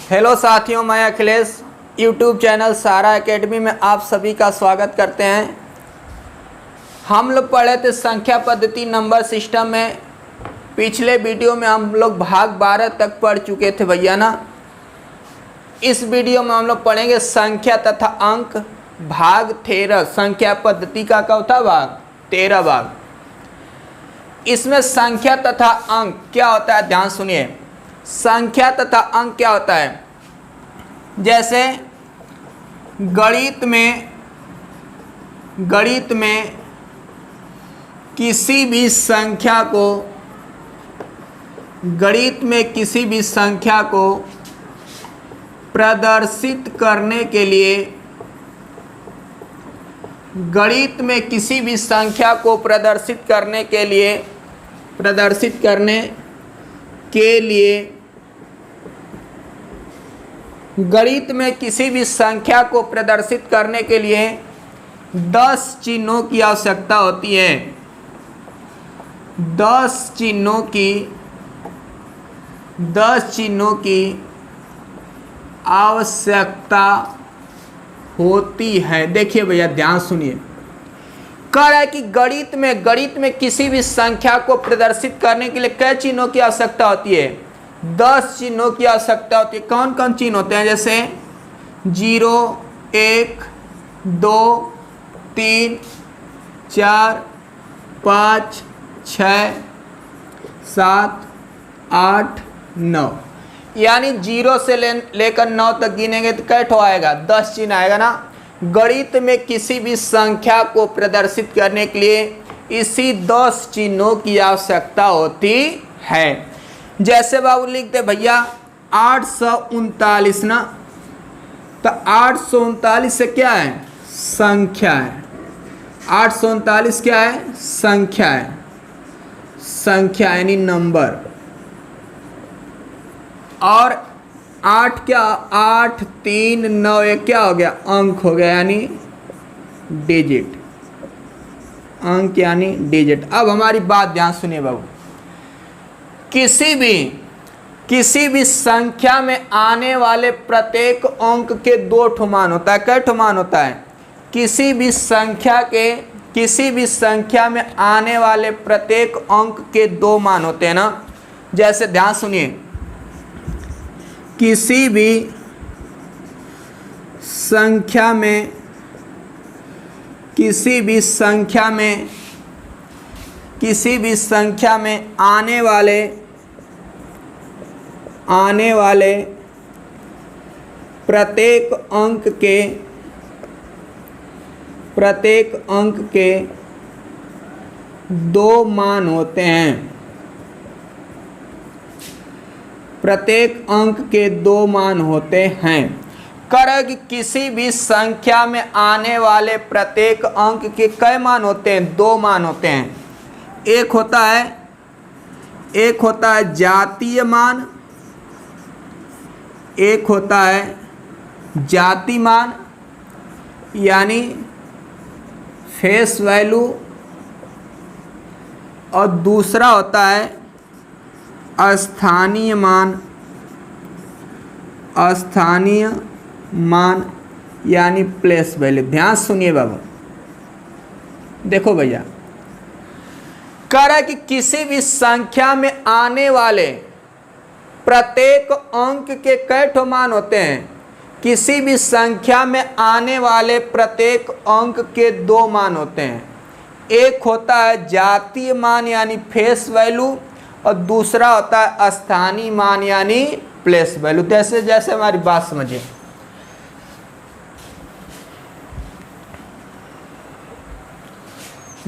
Hello साथियों, मैं Akhilesh YouTube channel सारा एकेडमी में आप सभी का स्वागत करते हैं। हम लोग पढ़े थे संख्या पद्धति नंबर सिस्टम में। पिछले वीडियो में हम लोग भाग 12 तक पढ़ चुके थे भैया ना। इस वीडियो में हम लोग पढ़ेंगे संख्या तथा अंक भाग 13। संख्या पद्धति का चौथा भाग 13 भाग। इसमें संख्या तथा अंक क्या होता है, ध्यान सुनिए। संख्या तथा अंक क्या होता है, जैसे गणित में किसी भी संख्या को प्रदर्शित करने के लिए गणित में किसी भी संख्या को प्रदर्शित करने के लिए गणित में किसी भी संख्या को प्रदर्शित करने के लिए 10 चिन्हों की आवश्यकता होती है। 10 चिन्हों की आवश्यकता होती है। देखिए भैया, ध्यान सुनिए। कह रहा है कि गणित में किसी भी संख्या को प्रदर्शित करने के लिए कई चिन्हों की आवश्यकता होती है। 10 चिन्हों की आवश्यकता होती है। कौन कौन चिन्ह होते हैं, जैसे 0, 1, 2, 3, 4, 5, 6, 7, 8, 9। यानी 0 से लेकर 9 तक गिनेंगे तो कै ठो आएगा, 10 चिन्ह आएगा ना। गणित में किसी भी संख्या को प्रदर्शित करने के लिए इसी 10 चिन्हों की आवश्यकता होती है। जैसे बाबू लिखते भैया 839 ना, तो 839 से क्या है, संख्या है। 839 क्या है, संख्या है। संख्या यानी नंबर। और 8 क्या, 8, 3, 9 एक क्या हो गया, अंक हो गया, यानी डिजिट। अंक यानी डिजिट। अब हमारी बात ध्यान सुनिए बाबू। किसी भी संख्या में आने वाले प्रत्येक अंक के 2 ठो मान होता है। कै ठो मान होता है, किसी भी संख्या में आने वाले प्रत्येक अंक के 2 मान होते हैं ना। जैसे ध्यान सुनिए, किसी भी संख्या में आने वाले प्रत्येक अंक के 2 मान होते हैं। प्रत्येक अंक के 2 मान होते हैं। कर कि किसी भी संख्या में आने वाले प्रत्येक अंक के कई मान होते हैं, 2 मान होते हैं। एक होता है जातीय मान, एक होता है जाति मान यानी फेस वैल्यू, और दूसरा होता है स्थानीय मान यानी प्लेस वैल्यू। ध्यान सुनिए बाबू, देखो भैया, कह रहा है कि किसी भी संख्या में आने वाले प्रत्येक अंक के कै ठो मान होते हैं। किसी भी संख्या में आने वाले प्रत्येक अंक के 2 मान होते हैं। एक होता है जातीय मान यानी फेस वैल्यू, और दूसरा होता है स्थानीय मान यानी प्लेस वैल्यू। जैसे हमारी बात समझिए।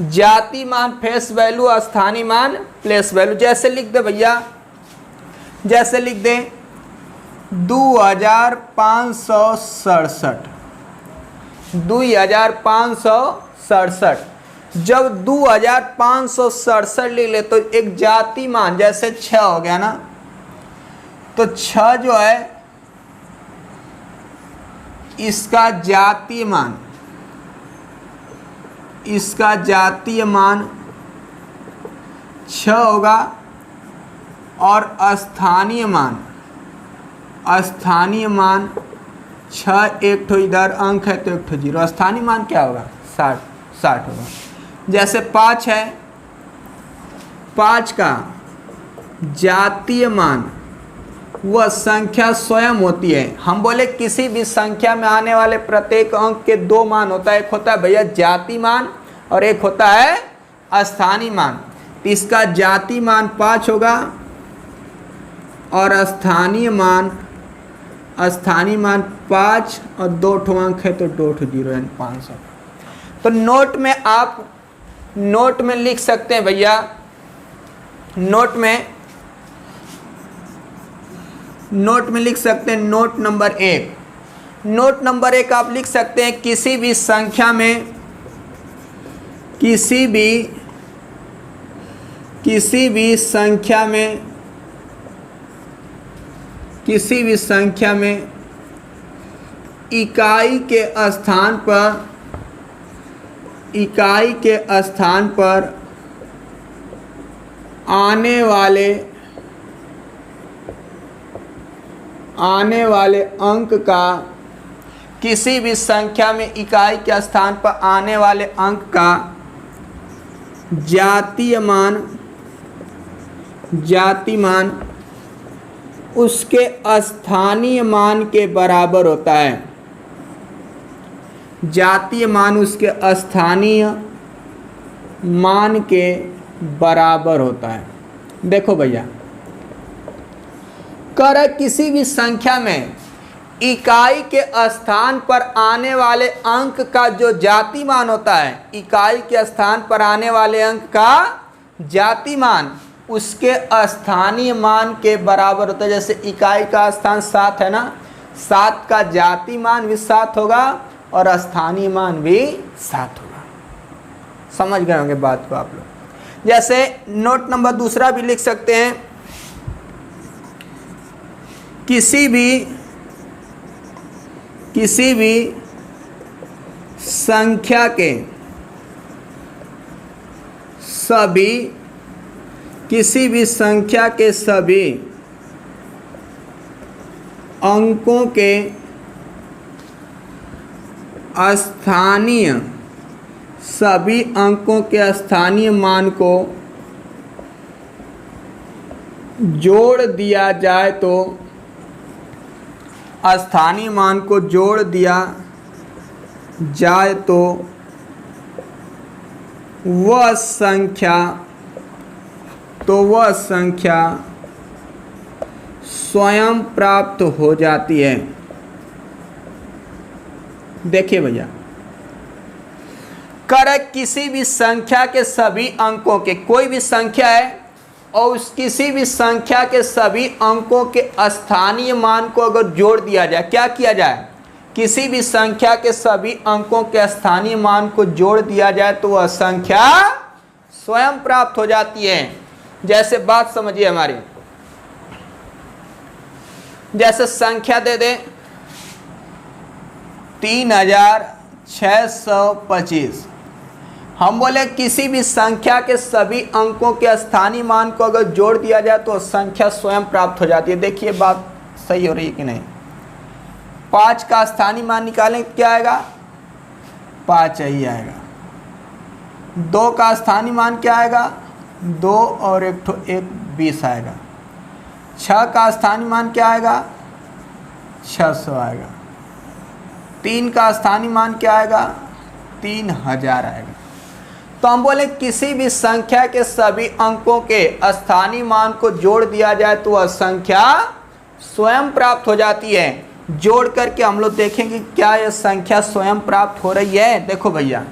जाति मान फेस वैल्यू, स्थानीय मान प्लेस वैल्यू। जैसे लिख दे भैया, जैसे लिख दे 2567। 2567। जब 2567 लिख ले तो एक जाति मान, जैसे 6 हो गया ना, तो 6 जो है इसका जातीय मान 6 होगा, और स्थानीय मान स्थानीय मान 6, एक ठो इधर अंक है तो एक ठो 0, स्थानीय मान क्या होगा 60 होगा। जैसे 5 है, 5 का जातीय मान वह संख्या स्वयं होती है। हम बोले किसी भी संख्या में आने वाले प्रत्येक अंक के 2 मान होता है, एक होता है भैया जाति मान और एक होता है स्थानीय मान। तो इसका जाति मान 5 होगा और स्थानीय मान 5 और 2 ठो अंक है तो 2 ठो 0 यानी 500। तो नोट में आप नोट में लिख सकते हैं भैया, नोट में लिख सकते हैं नोट नंबर 1। नोट नंबर 1 आप लिख सकते हैं किसी भी संख्या में इकाई के स्थान पर आने वाले अंक का, किसी भी संख्या में इकाई के स्थान पर आने वाले अंक का जातीय मान उसके स्थानीय मान के बराबर होता है। जातीय मान उसके स्थानीय मान के बराबर होता है। देखो भैया, कर किसी भी संख्या में इकाई के स्थान पर आने वाले अंक का जो जाति मान होता है, इकाई के स्थान पर आने वाले अंक का जाति मान उसके स्थानीय मान के बराबर होता है। जैसे इकाई का स्थान 7 है ना, 7 का जाति मान भी 7 होगा और स्थानीय मान भी 7 होगा। समझ गए होंगे बात को आप लोग। जैसे नोट नंबर 2 भी लिख सकते हैं, किसी भी संख्या के सभी अंकों के स्थानीय मान को जोड़ दिया जाए तो स्थानीय मान को जोड़ दिया जाए तो वह संख्या स्वयं प्राप्त हो जाती है। देखिए भैया, कर किसी भी संख्या के सभी अंकों के, कोई भी संख्या है और उस किसी भी संख्या के सभी अंकों के स्थानीय मान को अगर जोड़ दिया जाए, क्या किया जाए, किसी भी संख्या के सभी अंकों के स्थानीय मान को जोड़ दिया जाए तो वह संख्या स्वयं प्राप्त हो जाती है। जैसे बात समझिए हमारी, जैसे संख्या दे दे 3625, हम बोले किसी भी संख्या के सभी अंकों के स्थानीय मान को अगर जोड़ दिया जाए तो संख्या स्वयं प्राप्त हो जाती है। देखिए बात सही हो रही है कि नहीं। 5 का स्थानीय मान निकालें, क्या आएगा, 5 ही आएगा। 2 का स्थानीय मान क्या आएगा, 2 और 1 20 आएगा। 6 का स्थानीय मान क्या आएगा, 600 आएगा। 3 का स्थानीय मान क्या आएगा, 3000 आएगा। तो हम बोले किसी भी संख्या के सभी अंकों के स्थानीय मान को जोड़ दिया जाए तो वह संख्या स्वयं प्राप्त हो जाती है। जोड़ करके हम लोग देखेंगे क्या यह संख्या स्वयं प्राप्त हो रही है। देखो भैया,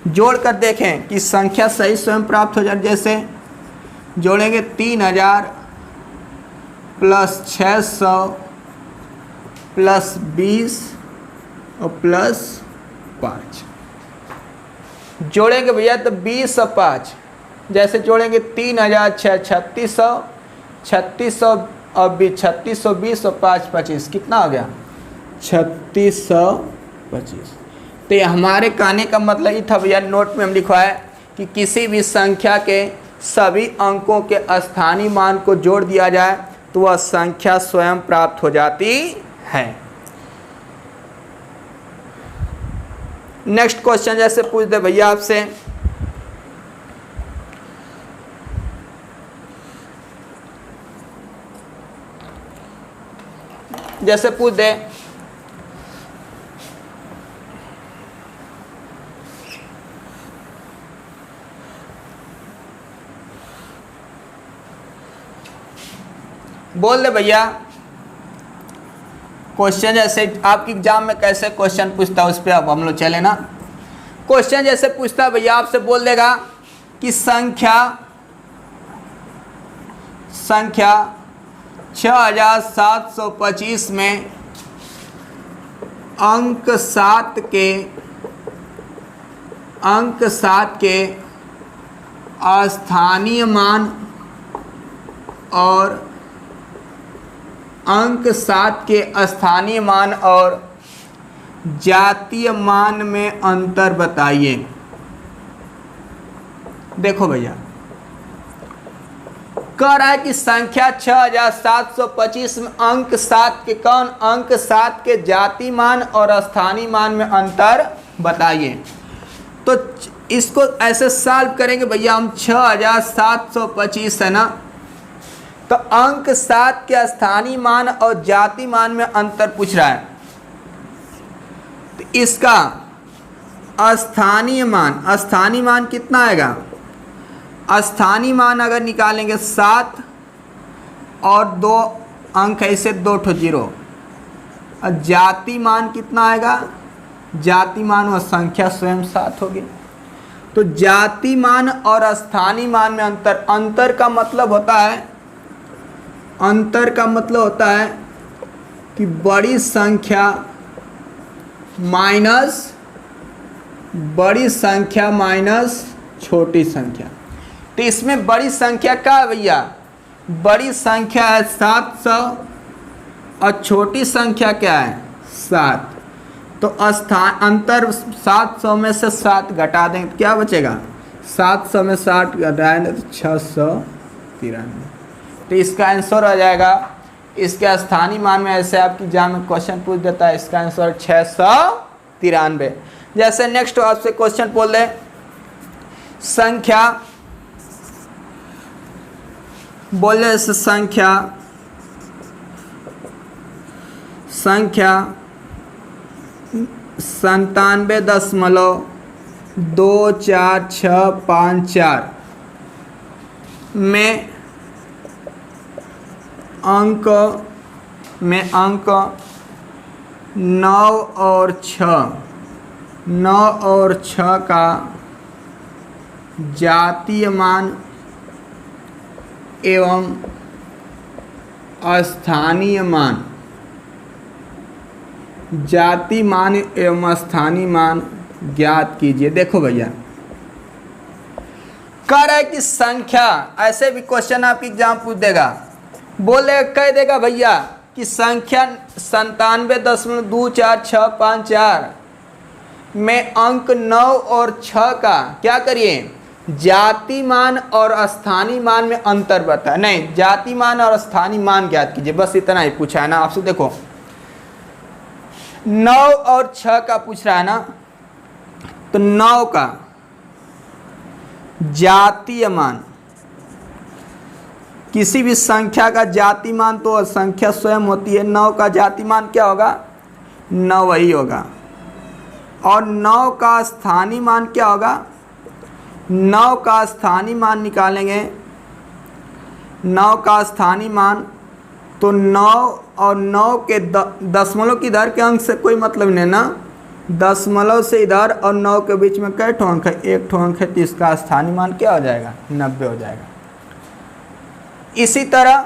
जोड़ कर देखें कि संख्या सही स्वयं प्राप्त हो जाए। जैसे जोड़ेंगे 3000 प्लस 600 प्लस 20 और प्लस 5, जोड़ेंगे भैया तो 20 और 5, जैसे जोड़ेंगे 3000 3600 और 3620 और 5 25, कितना हो गया 3625। तो ये हमारे कहने का मतलब ये था भैया, नोट में हम लिखवाए कि किसी भी संख्या के सभी अंकों के स्थानीय मान को जोड़ दिया जाए तो वह संख्या स्वयं प्राप्त हो जाती है। नेक्स्ट क्वेश्चन जैसे पूछ दे भैया आपसे, जैसे पूछ दे बोल दे भैया, क्वेश्चन जैसे आपकी एग्जाम में कैसे क्वेश्चन पूछता है उस पर अब हम लोग चले ना। क्वेश्चन जैसे पूछता है भैया आपसे बोल देगा कि संख्या 6725 में अंक 7 के स्थानीय मान और अंक 7 के स्थानीय मान और जातीय मान में अंतर बताइए। देखो भैया कह रहा है कि संख्या 6725 में अंक 7 के कौन अंक 7 के जाति मान और स्थानीय मान में अंतर बताइए। तो इसको ऐसे सॉल्व करेंगे भैया हम। 6725 है ना, तो अंक 7 के स्थानीय मान और जाति मान में अंतर पूछ रहा है। तो इसका स्थानीय मान कितना आएगा? स्थानीय मान अगर निकालेंगे 7 और 2 अंक है इसे 2 ठो 0। और जाति मान कितना आएगा? जाति मान व संख्या स्वयं 7 होगी। तो जाति मान और स्थानीय मान में अंतर का मतलब होता है कि बड़ी संख्या माइनस छोटी संख्या। तो इसमें बड़ी संख्या क्या है भैया? बड़ी संख्या है 700 और छोटी संख्या क्या है? 7। तो अंतर 700 में से 7 घटा देंगे तो क्या बचेगा? 700 में 7 घटाएंगे तो 693। तो इसका आंसर आ जाएगा। इसके स्थानीय मान में ऐसे आपकी एग्जाम में क्वेश्चन पूछ देता है, इसका आंसर 693। जैसे नेक्स्ट आपसे क्वेश्चन बोल रहे संख्या बोले संख्या 97.24654 में अंक 9 और 6 का जातीय मान एवं स्थानीय मान ज्ञात कीजिए। देखो भैया कह रहा है कि संख्या, ऐसे भी क्वेश्चन आपकी एग्जाम पूछ देगा, कह देगा भैया कि संख्या 97.24654 में अंक 9 और 6 का क्या करिए? जाति मान और स्थानीय मान में अंतर बताए। नहीं, जाति मान और स्थानीय मान ज्ञात कीजिए, बस इतना ही पूछा है ना आपसे। देखो 9 और 6 का पूछ रहा है ना, तो 9 का जातीय मान, किसी भी संख्या का जाति मान तो संख्या स्वयं होती है। 9 का जाति मान क्या होगा? 9 वही होगा। और 9 का स्थानीय मान क्या होगा? 9 का स्थानीय मान निकालेंगे। 9 का स्थानीय मान तो 9 और 9 के दशमलव की इधर के अंक से कोई मतलब नहीं ना। दशमलव से इधर और 9 के बीच में कै ठो अंक है? 1 ठो अंक है। तो इसका स्थानीय मान क्या हो जाएगा? 90 हो जाएगा। इसी तरह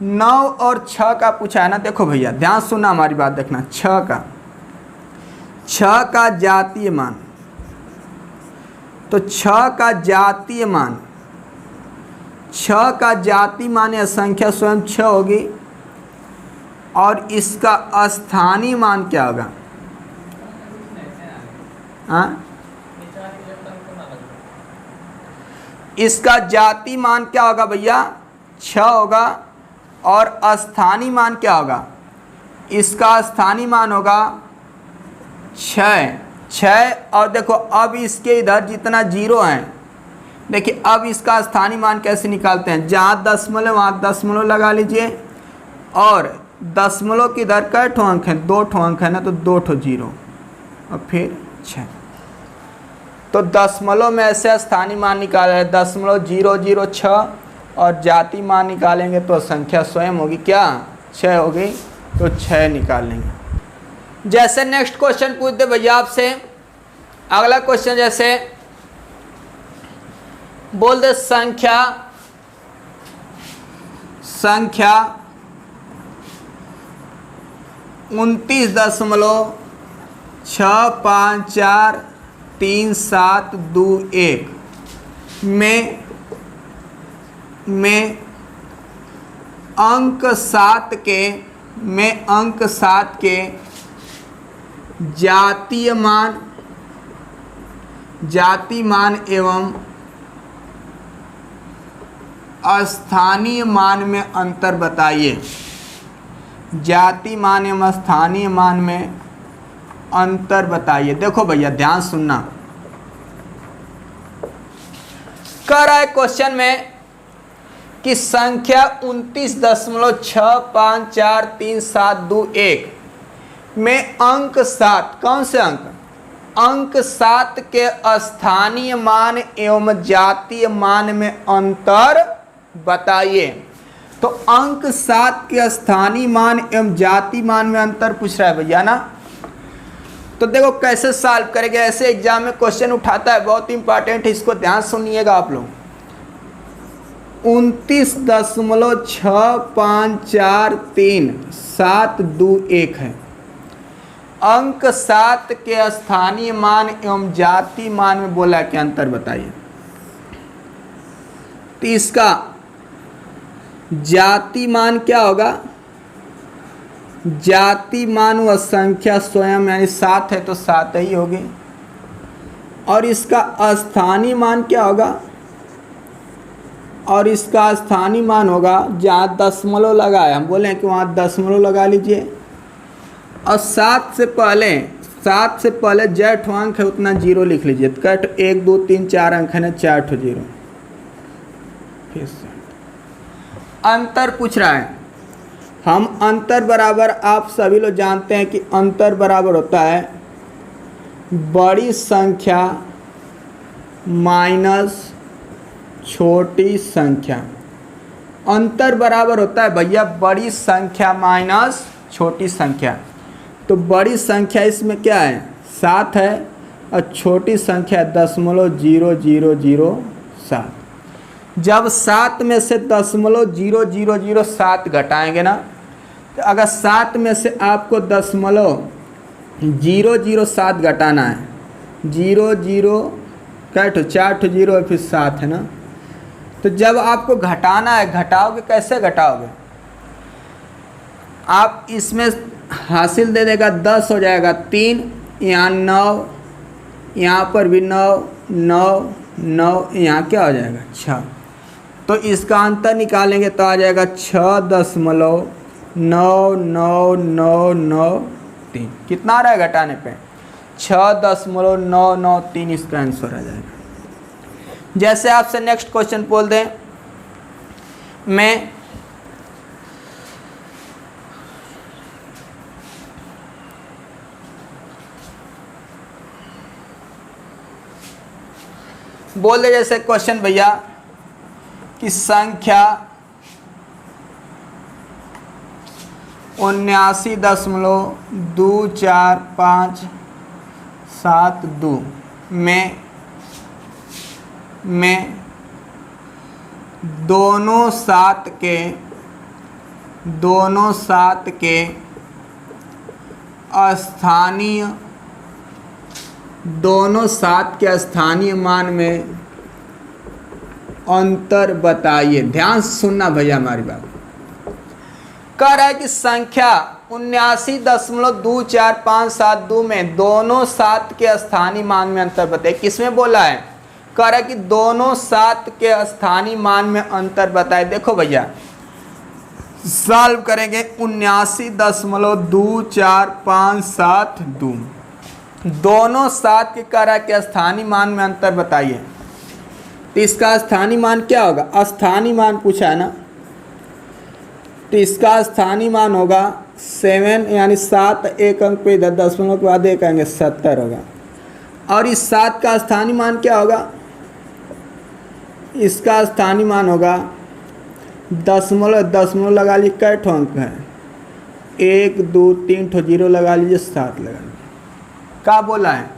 9 और 6 का पूछा है ना। देखो भैया ध्यान सुनना, हमारी बात देखना। 6 का जातीय मान, तो 6 का जातीय मान, 6 का जाति मान या संख्या स्वयं 6 होगी। और इसका स्थानीय मान क्या होगा? इसका जाति मान क्या होगा भैया? 6 होगा। और स्थानीय मान क्या होगा, इसका स्थानीय मान होगा 6। और देखो अब इसके इधर जितना जीरो है, देखिए अब इसका स्थानीय मान कैसे निकालते हैं, जहाँ दशमलव वहाँ दशमलव लगा लीजिए, और दशमलव की इधर कै ठो अंक है, 2 ठो अंक है ना, तो 2 ठो जीरो और फिर 6। तो दशमलव में ऐसे स्थानीय मान निकाला है 0.006, और जाति मान निकालेंगे तो संख्या स्वयं होगी क्या, 6 होगी, तो 6 निकाल लेंगे। जैसे नेक्स्ट क्वेश्चन पूछ दे भैया आपसे, अगला क्वेश्चन जैसे बोल दे संख्या 29.6543721 में अंक 7 के जातीय मान एवं स्थानीय मान में अंतर बताइए। जाति मान एवं स्थानीय मान में अंतर बताइए। देखो भैया ध्यान सुनना, कह रहा है क्वेश्चन में कि संख्या 29.6543721 में अंक 7, कौन से अंक 7 के स्थानीय मान एवं जातीय मान में अंतर बताइए। तो अंक 7 के स्थानीय मान एवं जातीय मान में अंतर पूछ रहा है भैया ना। तो देखो कैसे सॉल्व करेंगे, ऐसे एग्जाम में क्वेश्चन उठाता है, बहुत इंपॉर्टेंट है, इसको ध्यान सुनिएगा आप लोग। 29.6543721 है, अंक 7 के स्थानीय मान एवं जातीय मान में बोला कि अंतर बताइए। तो इसका जाति मान क्या होगा, जाति मान व संख्या स्वयं यानी 7 है तो 7 ही होगी, और इसका स्थानीय मान क्या होगा, और इसका स्थानीय मान होगा जहाँ दशमलव लगा है, हम बोले कि वहाँ दशमलव लगा लीजिए, और 7 से पहले जेठ अंक है उतना जीरो लिख लीजिए। कट 1 2 3 4 अंक है ना, 4 ठो जीरो। फिर से अंतर पूछ रहा है, हम अंतर बराबर, आप सभी लोग जानते हैं कि अंतर बराबर होता है बड़ी संख्या माइनस छोटी संख्या। अंतर बराबर होता है भैया बड़ी संख्या माइनस छोटी संख्या। तो बड़ी संख्या इसमें क्या है, 7 है, और छोटी संख्या 0.0007। जब 7 में से 0.0007 घटाएंगे ना, तो अगर 7 में से आपको 0.007 घटाना है, 0 4 ठो जीरो है, फिर 7 है ना, तो जब आपको घटाना है, घटाओगे कैसे घटाओगे, आप इसमें हासिल दे देगा 10 हो जाएगा 3, यहाँ 9, यहाँ पर भी 9 9 9, यहाँ क्या हो जाएगा 6। तो इसका अंतर निकालेंगे तो आ जाएगा 6.999993। कितना आ रहा है घटाने पे, 6.993 इसका आंसर आ जाएगा। जैसे आपसे नेक्स्ट क्वेश्चन बोल दें, मैं बोल दे जैसे क्वेश्चन भैया कि संख्या 79.24572 में दोनों सात के स्थानीय मान में अंतर बताइए। ध्यान सुनना भैया हमारी बात। कह रहा है कि संख्या 79.24572 में दोनों 7 के स्थानीय मान में अंतर बताइए। किसमें बोला है, कह रहा है कि दोनों 7 के स्थानीय मान में अंतर बताए। देखो भैया सॉल्व करेंगे 79.2457 दोनों साथ के करा के स्थानीय मान में अंतर बताइए। तो इसका स्थानीय मान क्या होगा, स्थानीय मान पूछा है ना, तो इसका स्थानीय मान होगा 7 यानी 7 एक अंक पे इधर दशमलव के बाद एक आएंगे 70 होगा। और इस 7 का स्थानीय मान क्या होगा, इसका स्थानीय मान होगा दशमलव लगा लीजिए, कै ठो अंक है 1 2 3 ठो जीरो लगा लीजिए 7 लगा लीजिए। क्या बोला है,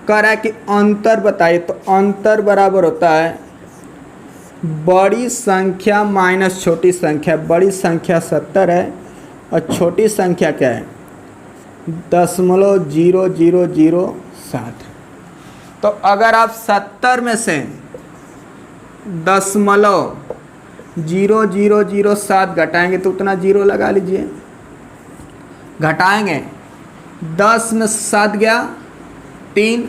कह रहा है कि अंतर बताइए। तो अंतर बराबर होता है बड़ी संख्या माइनस छोटी संख्या। बड़ी संख्या 70 है और छोटी संख्या क्या है 0.0007। तो अगर आप 70 में से 0.0007 घटाएंगे तो उतना जीरो लगा लीजिए। घटाएंगे 10 में 7 गया 3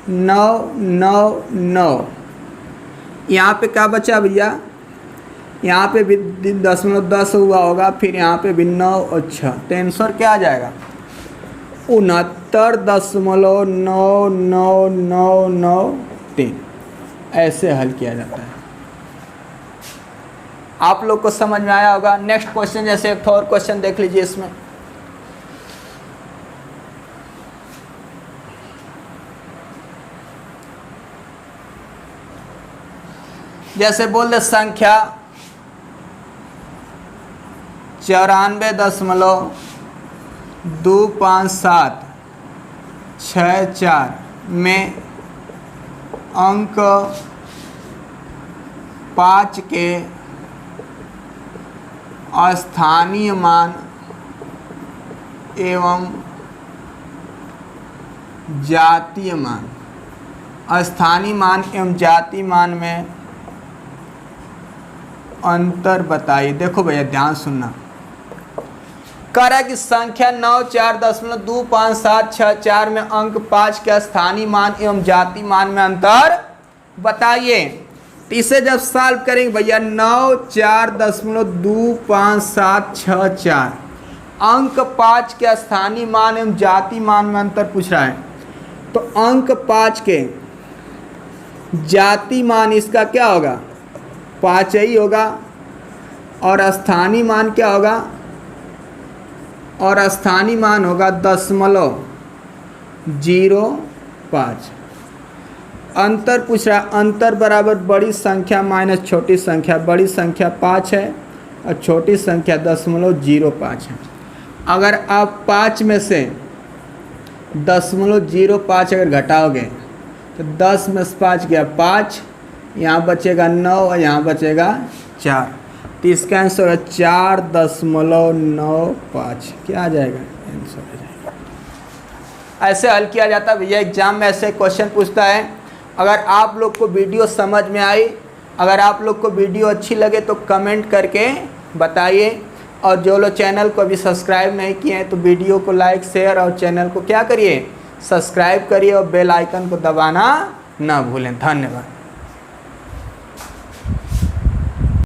9 9 9। यहाँ पे क्या बचा भैया, यहाँ पे भी 10.10 हुआ होगा, फिर यहाँ पे भी 9 और 6। तो आंसर क्या आ जाएगा 69.99993। ऐसे हल किया जाता है। आप लोग को समझ में आया होगा। नेक्स्ट क्वेश्चन, जैसे एक और क्वेश्चन देख लीजिए इसमें। जैसे बोल दे संख्या 94.25764 में अंक 5 के स्थानीय मान एवं जातीय मान। स्थानीय मान एवं जातीय मान में अंतर बताइए। देखो भैया ध्यान सुनना, कह रहा है कि संख्या 94.25764 में अंक 5 के स्थानीय मान एवं जातीय मान में अंतर बताइए। तो इसे जब सॉल्व करेंगे भैया 94.25764 अंक 5 के स्थानीय मान एवं जातीय मान में अंतर पूछ रहा है। तो अंक 5 के जातीय मान इसका क्या होगा 5 ही होगा, और स्थानीय मान क्या होगा, और स्थानीय मान होगा 0.05। अंतर पूछ रहा है, अंतर बराबर बड़ी संख्या माइनस छोटी संख्या। बड़ी संख्या 5 है और छोटी संख्या 0.05 है। अगर आप 5 में से 0.05 अगर घटाओगे तो 10 में से 5 गया 5, यहाँ बचेगा 9 और यहाँ बचेगा 4। तो इसका आंसर है 4.95। क्या आ जाएगा आंसर आ जाएगा। ऐसे हल किया जाता है भैया। एग्जाम में ऐसे क्वेश्चन पूछता है। अगर आप लोग को वीडियो समझ में आई, अगर आप लोग को वीडियो अच्छी लगे तो कमेंट करके बताइए। और जो लोग चैनल को अभी सब्सक्राइब नहीं किए हैं तो वीडियो को लाइक शेयर और चैनल को क्या करिए सब्सक्राइब करिए और बेल आइकन को दबाना ना भूलें। धन्यवाद।